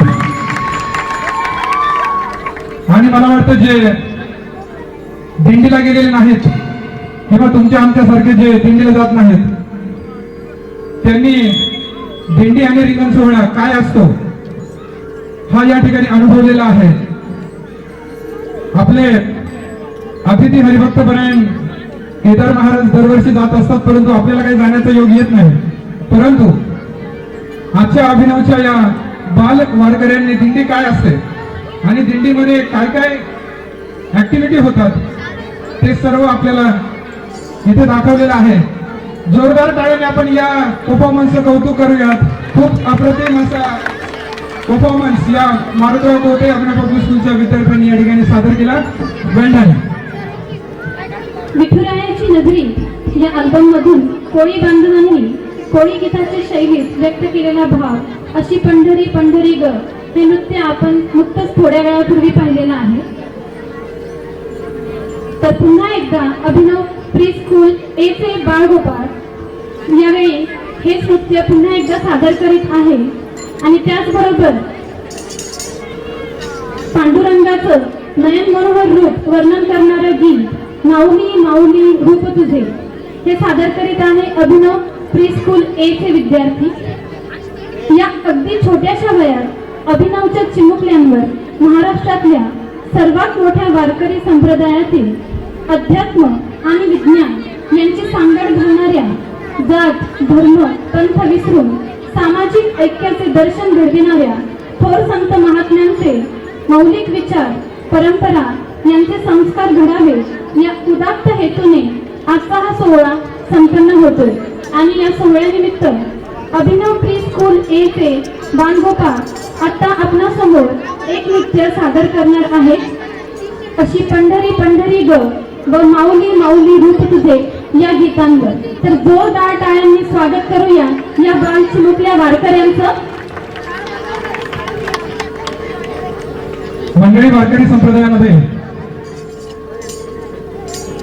आणि मला वाटतं जे दिंडीला गेलेले नाहीत किंवा तुमच्या आमच्यासारखे जे दिंडीला जात नाहीत त्यांनी दिंडी आणि रिंगण सोहळा काय असतो हा या ठिकाणी अनुभवलेला आहे. आपले अतिथी हरिभक्त परायण केदार महाराज दरवर्षी जात असतात, परंतु आपल्याला काही जाण्याचा योग येत नाही. परंतु आजच्या अभिनवच्या या बाल वारकऱ्यांनी दिंडी काय असते आणि दिंडीमध्ये काय काय ऍक्टिव्हिटी होतात ते सर्व आपल्याला इथे दाखवलेलं आहे. जोरदार टाळ्याने आपण या परफॉर्मन्सचं कौतुक करूयात. खूप अप्रतिम असा परफॉर्मन्स या मारुतराव कोटे अभिनव पब्लिक स्कूलच्या विद्यार्थ्यांनी या ठिकाणी सादर केला. वेंढाणे. विठुरायाची नगरी या अल्बम मधून कोळी बांधवांनी कोळी गीताच्या शैलीत व्यक्त केलेला भाव अशी पंढरी पंढरी ग हे नृत्य आपण नुकतंच थोड्या वेळापूर्वी पाहिलेलं आहे. तर पुन्हा एकदा अभिनव प्री स्कूल ए चे बाळगोपाळ यावेळी हेच नृत्य पुन्हा एकदा सादर करीत आहे. आणि त्याचबरोबर पांडुरंगाचं नयन मनोहर रूप वर्णन करणारं गीत माऊली माऊली रूप तुझे हे सादर करीत आहे अभिनव प्री स्कूल ए चे विद्यार्थी. या अगदी छोट्याशा वयात अभिनवच्या चिमुकल्यांवर महाराष्ट्रातल्या सर्वात मोठ्या वारकरी संप्रदायातील अध्यात्म आणि विज्ञान यांची सांगड घालणाऱ्या जात धर्म पंथ विसरून सामाजिक ऐक्याचे दर्शन घडविणाऱ्या थोर संत महात्म्यांचे मौलिक विचार परंपरा यांचे संस्कार घडावे या उदात्त हेतूने आजचा हा सोहळा संपन्न होतोय. आणि या सोहळ्यानिमित्त अभिनव प्री स्कूल ए चे बाणगोपाळ आता आपणासमोर एक नृत्य सादर करणार आहेत. अशी पंढरी पंढरी ग व माऊली माऊली रूप तुझे या गीतांवर. तर जोरदार टाळ्यांनी स्वागत करूया या बाल चिमुकल्या वारकऱ्यांचं. मंडळी, वारकरी संप्रदायामध्ये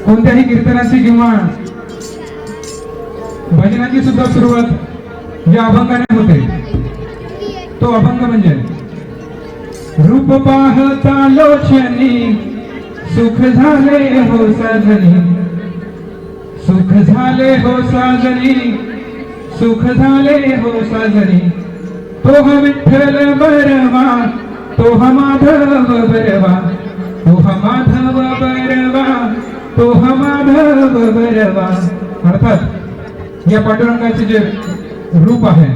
कोणत्याही कीर्तनाची किंवा भजनाची सुद्धा सुरुवात या अभंगाने होते. तो अभंग म्हणजे रूप पाहता लोचनी सुख झाले हो साजनी, सुख झाले हो साजनी, सुख झाले हो साजनी. तो हा विठ्ठल बरवा, तो हा माधव बरवा, तो हा माधव बरवा, तो हा माधव बरवा. अर्थात या पांडुरंगाचे जे रूप आहे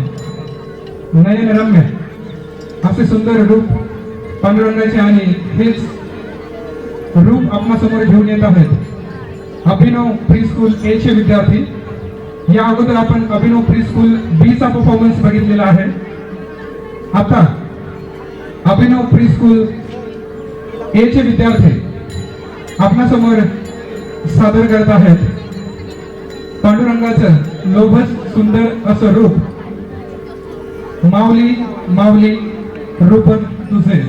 नयनरम्य असे सुंदर रूप पांडुरंगाचे आणि हेच रूप आपणासमोर घेऊन येत आहेत अभिनव प्री स्कूल ए चे विद्यार्थी. या अगोदर आपण अभिनव प्री स्कूल बी चा परफॉर्मन्स बघितलेला आहे. आता अभिनव प्री स्कूल ए चे विद्यार्थी आपणासमोर सादर करत आहेत पांडुरंगाचं लोभस सुंदर असं रूप माऊली माऊली रूप तुझे.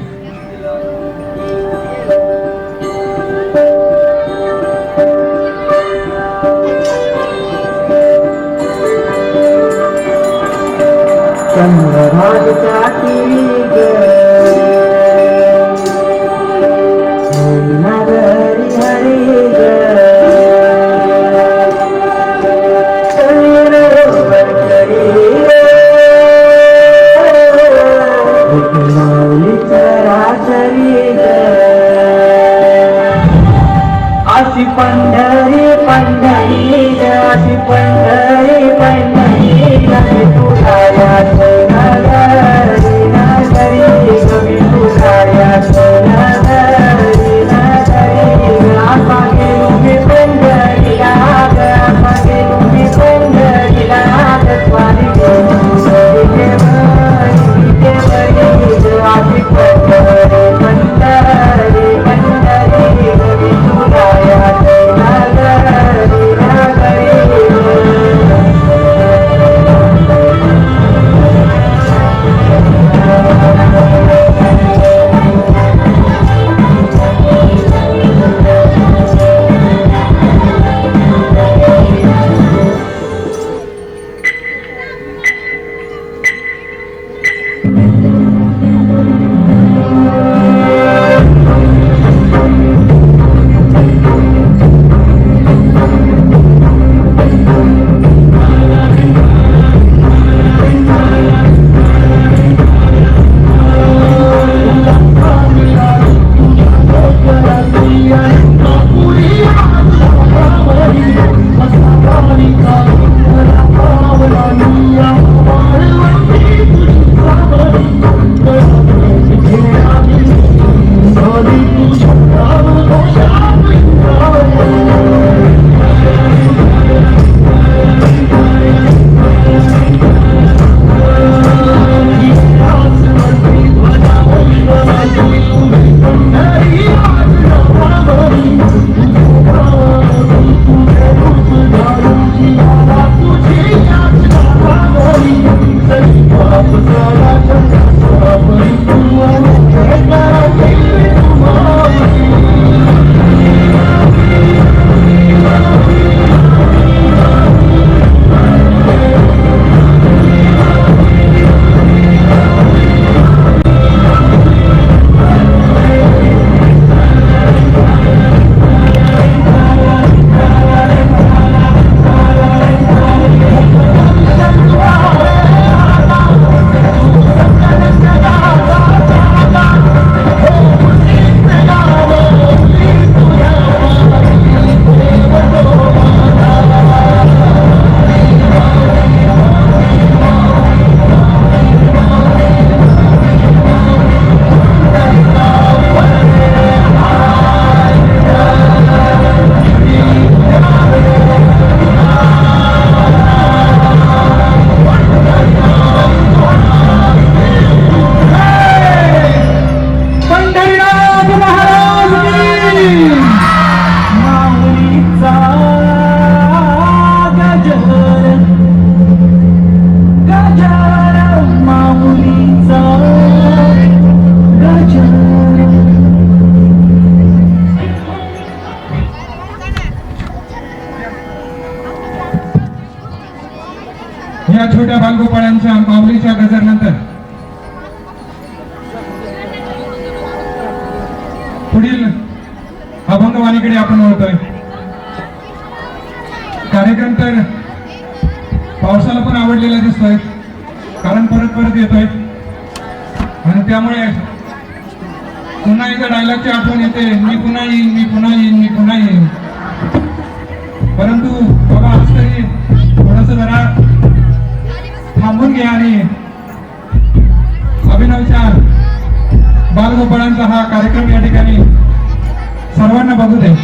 चंद्रभागच्या ती ग हरी हरी ग माऊलीचा राजरी ग अशी पंढरी पंढरी ग अशी पंढरी पंढरी ग तुझा नगरी नगरी या छोट्या बालगोपाळांच्या माऊलीच्या गजरनंतर पुढील अभंगवाणीकडे आपण वळतोय. कार्यक्रम तर पावसाला पण आवडलेला दिसतोय, कारण परत परत येतोय आणि त्यामुळे पुन्हा एकदा डायलॉगची आठवण येते, मी पुन्हा येईन, मी पुन्हा येईन, मी पुन्हा येईन. परंतु बाबा आज तरी थोडस जरा थांबून घ्या आणि अभिनवच्या बालगोपाळांचा हा कार्यक्रम या ठिकाणी सर्वांना बघू दे.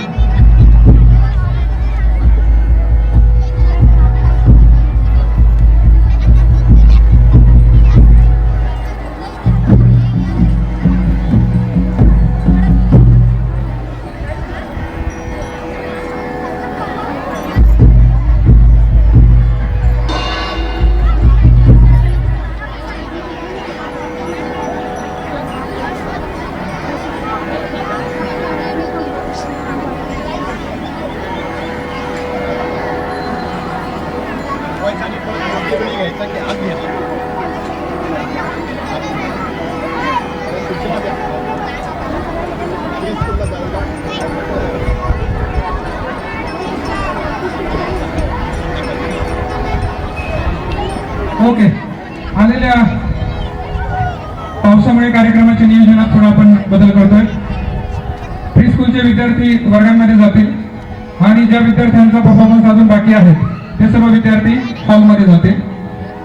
ओके, आलेल्या पावसामुळे कार्यक्रमाच्या नियोजनात थोडा आपण बदल करतोय. प्री स्कूलचे विद्यार्थी वर्गांमध्ये जातील आणि ज्या विद्यार्थ्यांचा परफॉर्मन्स अजून बाकी आहे ते सर्व विद्यार्थी हॉलमध्ये जातील.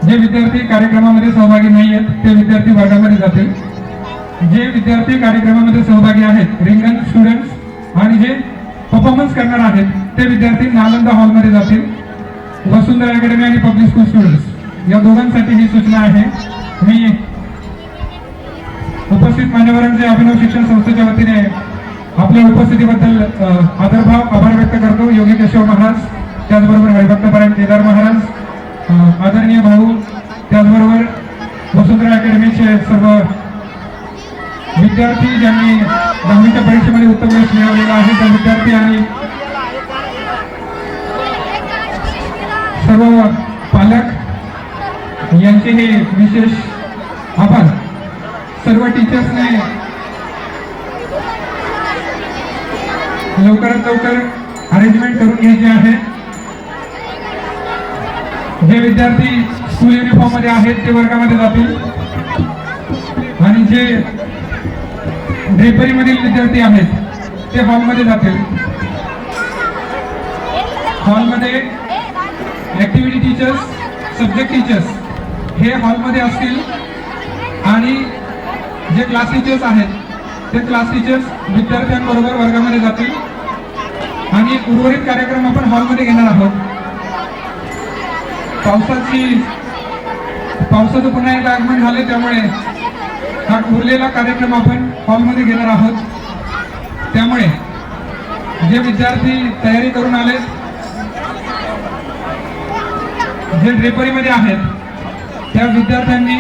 जे विद्यार्थी कार्यक्रमामध्ये सहभागी नाही आहेत ते विद्यार्थी वर्गामध्ये जातील. जे विद्यार्थी कार्यक्रमामध्ये सहभागी आहेत रिंगण स्टुडंट्स आणि जे परफॉर्मन्स करणार आहेत ते विद्यार्थी नालंदा हॉलमध्ये जातील. वसुंधरा अकॅडमी आणि पब्लिक स्कूल स्टुडंट्स या दोघांसाठी ही सूचना आहे. मी उपस्थित मान्यवरांचे अभिनव शिक्षण संस्थेच्या वतीने आपल्या उपस्थितीबद्दल आदरभाव आभार व्यक्त करतो. योगी केशव महाराज, त्याचबरोबर हरिभक्तपरायण केदार महाराज, आदरणीय भाऊ, त्याचबरोबर वसुंधरा अकॅडमीचे सर्व विद्यार्थी ज्यांनी 10वीच्या परीक्षेमध्ये उत्तम यश मिळवलेलं आहे त्या विद्यार्थी आणि सर्व पालक यांचे हे विशेष आभार. सर्व टीचर्सने लवकरात लवकर अरेंजमेंट करून घ्यायची आहे. जे विद्यार्थी स्कूल युनिफॉर्म मध्ये आहेत ते वर्गामध्ये जातील आणि जे ड्रेपरी मधील विद्यार्थी आहेत ते हॉलमध्ये जातील. हॉलमध्ये ऍक्टिव्हिटी टीचर्स, सब्जेक्ट टीचर्स हे हॉलमध्ये असतील आणि जे क्लास टीचर्स आहेत ते क्लास टीचर्स विद्यार्थ्यांबरोबर वर्गामध्ये जातील आणि उर्वरित कार्यक्रम आपण हॉलमध्ये घेणार आहोत. पावसाचं पुन्हा एकदा आगमन झाले त्यामुळे हा उरलेला कार्यक्रम आपण हॉलमध्ये घेणार आहोत. त्यामुळे जे विद्यार्थी तयारी करून आले, जे ड्रेपरीमध्ये आहेत त्या विद्यार्थ्यांनी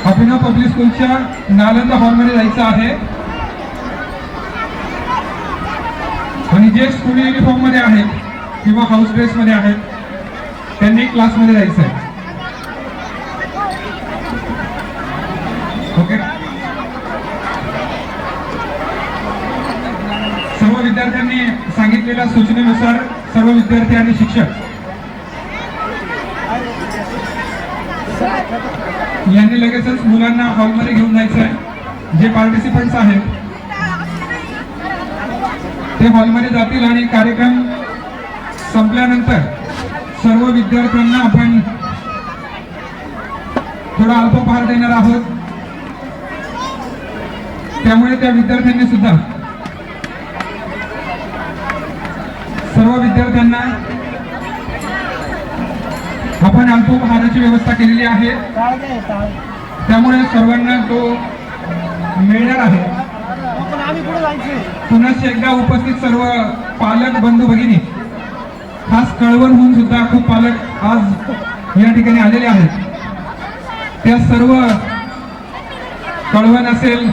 अभिनव पब्लिक स्कूलच्या नालंदा हॉलमध्ये जायचं आहे आणि जे स्कूल युनिफॉर्म मध्ये आहेत किंवा हाऊस ड्रेस मध्ये आहेत त्यांनी क्लासमध्ये जायचं आहे. ओके, सर्व विद्यार्थ्यांनी सांगितलेल्या सूचनेनुसार सर्व विद्यार्थी आणि शिक्षक यांनी लगेचच मुलांना हॉलमध्ये घेऊन जायचं आहे. जे पार्टिसिपंट्स आहेत ते हॉलमध्ये जातील आणि कार्यक्रम संपल्यानंतर सर्व विद्यार्थ्यांना आपण थोडा अल्पोपहार देणार आहोत. त्यामुळे त्या विद्यार्थ्यांनी सुद्धा सर्व विद्यार्थ्यांना आपण अल्पोपहाराची व्यवस्था केलेली आहे. त्यामुळे सर्वांना तो मिळणार आहे. पुन्हा एकदा उपस्थित सर्व पालक बंधू भगिनी, खास कळवणहून सुद्धा खूप पालक आज या ठिकाणी आलेले आहेत. त्या सर्व कळवण असेल,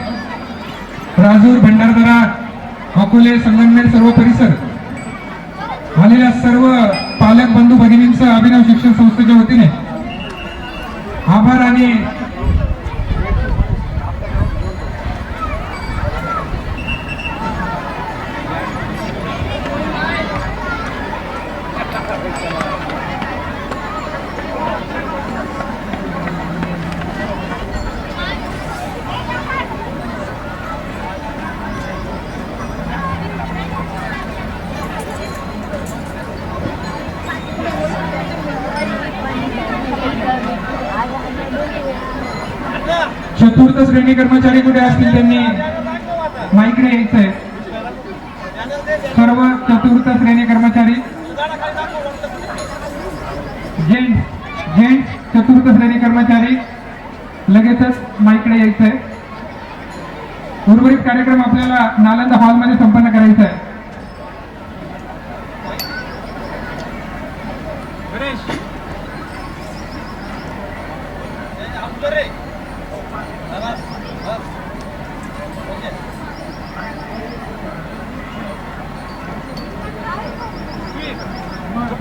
राजूर, भंडारदरा, अकोले, संगमनेर सर्व परिसर आलेल्या सर्व पालक बंधू भगिनींचं अभिनव शिक्षण चतुर्थ श्रेणी कर्मचारी कुठे असतील त्यांनी माईकडे यायचंय. सर्व चतुर्थ श्रेणी कर्मचारी जेंट्स चतुर्थ श्रेणी कर्मचारी लगेचच माईकडे यायचंय. उर्वरित कार्यक्रम आपल्याला नालंदा हॉलमध्ये संपन्न करायचा आहे.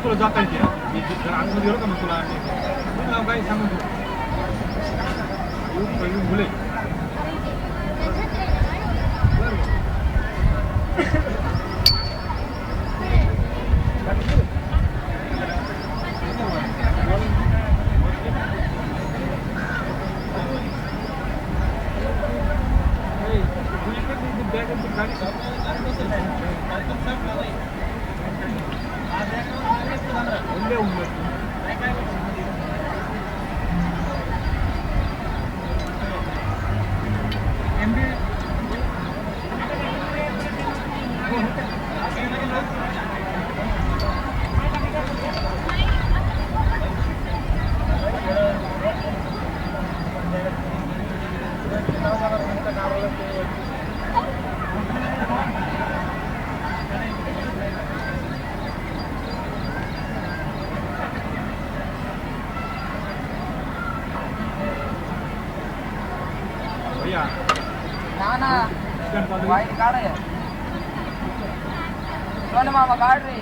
तुला जाता येते मी जर आतमध्ये गेलो का मग तुला तुला काय सांगू तू बोले वाईट काढ मामा काढ रे